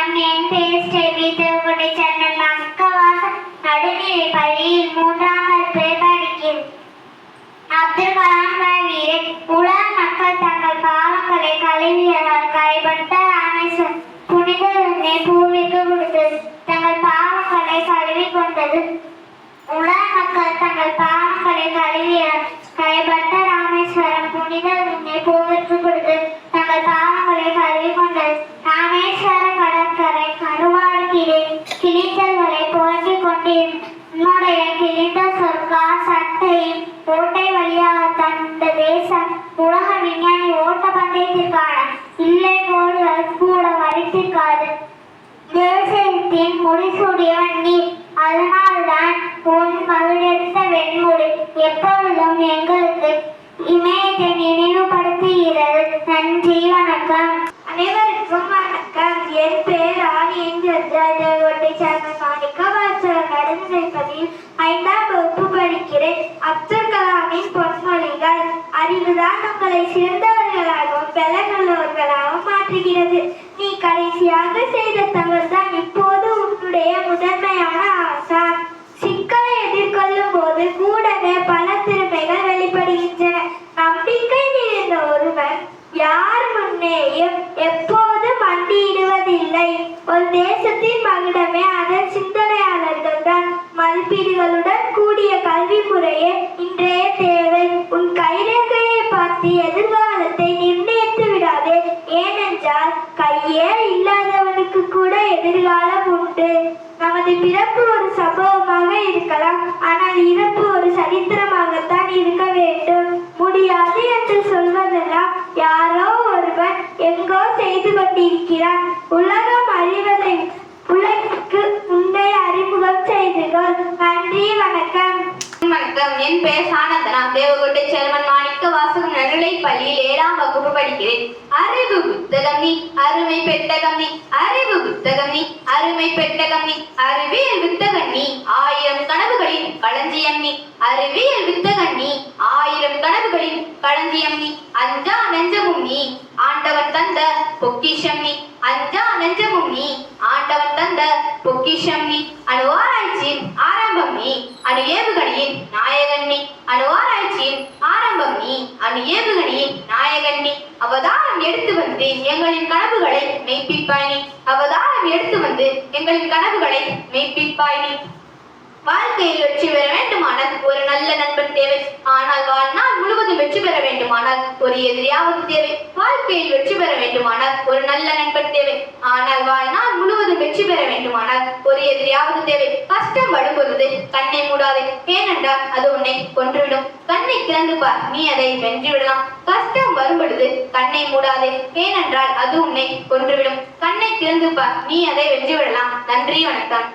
வணக்கம். என் பெயர் ஸ்டெபி திருக்குடி சென்னன். மணிக்கவாசன் நடுநிலை பள்ளியில் 3ஆம் வகுப்பு படிக்கிறேன். அப்துல் கலாம் வீரன் உலக மக்கள் தங்கள் பாவங்களை கழுவியதால் கைப்பட்ட ராமேஸ்வரம் புனித எண்ணெய் பூமிக்கு கொடுத்தது. தங்கள் பாவங்களை கழுவி கொண்டது. உலக மக்கள் தங்கள் பாவங்களை கழுவியதால் கைப்பட்ட ராமேஸ்வரம் புனித எண்ணெய் பூமிக்கு கொடுத்தது. தங்கள் பாவங்களை கழுவி கொண்டது. ராமேஸ்வர கடற்கரை கருவாடுகிறே கிழித்தல்களை போக்கிக் கொண்டேன். உன்னுடைய கிழிந்த சொற்கா சட்டையின் ஓட்டை வழியாக தந்த தேசம் உலக விஞ்ஞானி ஓட்ட பந்தயத்திற்கான இல்லை கோடுகள் கூட வரித்திருக்காது. தேசத்தின் முடிசூடியவன் நீ. அதனால்தான் உன் மகிழெடுத்த வெண்முடி எப்பொழுதும் எங்களுக்கு இமயத்தை நினைவுபடுத்துகிறது. நன்றி, வணக்கம். அனைவருக்கும் வணக்கம். என் பெயர் ஆதியங்கொட்டை சேர்ந்த மணிக்கவாசன் நடுநிலைப்பள்ளியில் 5ஆம் வகுப்பு படிக்கிறேன். அப்துல் கலாமின் பொன்மொழிகள்: அறிவுதான் உங்களை சிறந்தவர்களாகவும் பலனுள்ளவர்களாகவும் மாற்றுகிறது. நீ கடைசியாக செய்த தவறுதான் இப்போது உன்னுடைய முதன்மையான ஆசான். சிக்கலை எதிர்கொள்ளும் போது கூடவே பல திறமைகள் வெளிப்படுகின்றன. நம்பிக்கை நிறைந்த ஒருவன் யார் முன்னேயும் எப்போது மண்டியிடுவதில்லை. ஒரு தேசத்தின் மகுடமே அதன் சிந்தனையாளர்கள் தான். மதிப்பீடுகளுடன் கூடிய கல்வி முறையே இன்றைய தேவை. உன் கைரேகையை பார்த்து எதிர்காலத்தை நிர்ணயித்து விடாதே. ஏனென்றால் கையே இல்லாதவனுக்கு கூட எதிர்காலம் உண்டு. நமது பிறப்பு ஒரு சம்பவமாக இருக்கலாம், ஆனால் இறப்பு ஒரு சரித்திரமாகத்தான் இருக்க வேண்டும். முடியாது என்று சொல்வதெல்லாம் யாரோ ஒருவன் எங்கோ செய்து கொண்டிருக்கிறான். உலகம் அறிவதை உலகிற்கு உன்னை அறிமுகம் செய்துகொள். நன்றி, வணக்கம். வணக்கம். என் பெயர் சானந்தனா. தேவகோட்டை சேர்மன் மாணிக்கவாசகம் நடுநிலை பள்ளியில் 7ஆம் வகுப்பு படிக்கிறேன். அறிவு புத்தகம் நீ, அருமை பெட்டகம் நீ. அறிவு புத்தகம் நீ, அருமை பெட்டகம் நீ. அறிவியல் புத்தகம் நீ, 1000 கனவுகளின் களஞ்சியம் நீ. அறிவியல் புத்தகம் நீ, 1000 கனவுகளின் களஞ்சியம் நீ. அஞ்சா நெஞ்சமும் நீ, ஆண்டவன் தந்த பொக்கிஷம் நீ. அஞ்சா நெஞ்சமும் நீ, ஆண்டவன் தந்த பொக்கிஷம் நீ. அணுவாராய்ச்சியின் ஆரம்பம் நீ, அணு ஏவுகணையின் நாயகன் நீ. அணுவாராய்ச்சியின் ஆரம்பம் நீ, அணு ஏவுகணையின் நாயகன் நீ. அவதாரம் எடுத்து வந்து எங்களின் கனவுகளை மெய்ப்பிப்பாய் நீ. அவதாரம் எடுத்து வந்து எங்களின் கனவுகளை மெய்ப்பிப்பாய் நீ. வாழ்க்கையில் வெற்றி பெற வேண்டுமானால் ஒரு நல்ல நண்பன் தேவை. ஆனால் வாழ்நாள் முழுவதும் வெற்றி பெற வேண்டுமானால் ஒரு எதிரியாவது தேவை. வாழ்க்கையில் வெற்றி பெற வேண்டுமானால் ஒரு நல்ல நண்பன் தேவை. ஆனால் வாழ்நாள் முழுவதும் வெற்றி பெற வேண்டுமானால் ஒரு எதிரியாவது தேவை. கஷ்டம் வரும் பொழுது கண்ணை மூடாதே. ஏனென்றால் அது உன்னை கொன்றுவிடும். கண்ணை திறந்து பார், நீ அதை வென்று விடலாம். கஷ்டம் வரும் பொழுது கண்ணை மூடாதே. ஏனென்றால் அது உன்னை கொன்றுவிடும். கண்ணை திறந்து பார், நீ அதை வென்று விடலாம். நன்றி, வணக்கம்.